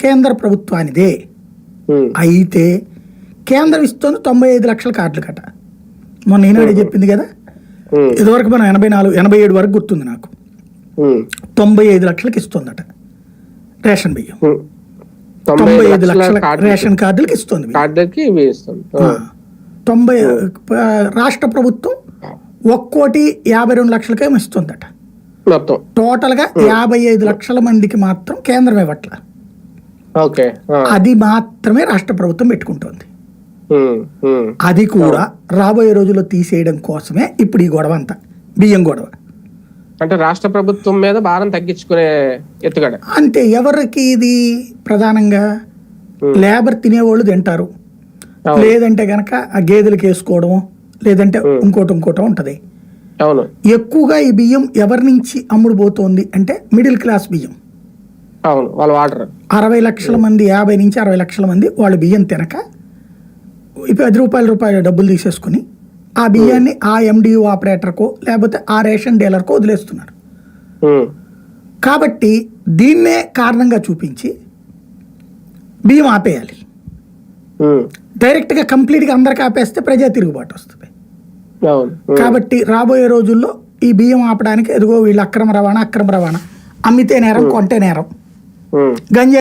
కేంద్ర ప్రభుత్వానిదే. అయితే కేంద్రం ఇస్తుంది 95 లక్షల కార్డులు కట. మొన్న ఈనాడే చెప్పింది కదా. ఇదివరకు మనం 87 వరకు గుర్తుంది నాకు. 95 లక్షలకి ఇస్తుందట రేషన్ బియ్యం. 95 లక్షల రేషన్ కార్డులకి ఇస్తుంది. 90 రాష్ట్ర ప్రభుత్వం 1,52 లక్షలకేమో ఇస్తుందట. టోటల్ గా 55 లక్షల మందికి మాత్రం కేంద్రం ఇవ్వట్ల. అది మాత్రమే రాష్ట్ర ప్రభుత్వం పెట్టుకుంటోంది. అది కూడా రాబోయే రోజుల్లో తీసేయడం కోసమే ఇప్పుడు ఈ గొడవ అంతా, బియ్యం గొడవ. అంటే రాష్ట్ర ప్రభుత్వం మీద భారం తగ్గించుకునే ఎత్తుగడ అంతే. ఎవరికి ఇది ప్రధానంగా లేబర్ తినేవాళ్ళు తింటారు, లేదంటే గనక ఆ గేదెలకు వేసుకోవడం, లేదంటే ఇంకోటి ఉంటది. ఎక్కువగా ఈ బియ్యం ఎవరి నుంచి అమ్ముడు పోతోంది అంటే మిడిల్ క్లాస్ బియ్యం. 60 లక్షల మంది, 50 నుంచి 60 లక్షల మంది వాళ్ళు బియ్యం తినక 10 రూపాయల డబ్బులు తీసేసుకుని ఆ బియ్యాన్ని ఆ ఎండియూ ఆపరేటర్కో లేకపోతే ఆ రేషన్ డీలర్కో వదిలేస్తున్నారు. కాబట్టి దీన్నే కారణంగా చూపించి బియ్యం ఆపేయాలి. డైరెక్ట్గా కంప్లీట్గా అందరికి ఆపేస్తే ప్రజా తిరుగుబాటు వస్తుంది. కాబట్టి రాబోయే రోజుల్లో ఈ బియ్యం ఆపడానికి ఎదుగో వీళ్ళు అక్రమ రవాణా, అమ్మితే నేరం, కొంటే నేరం, గంజాయి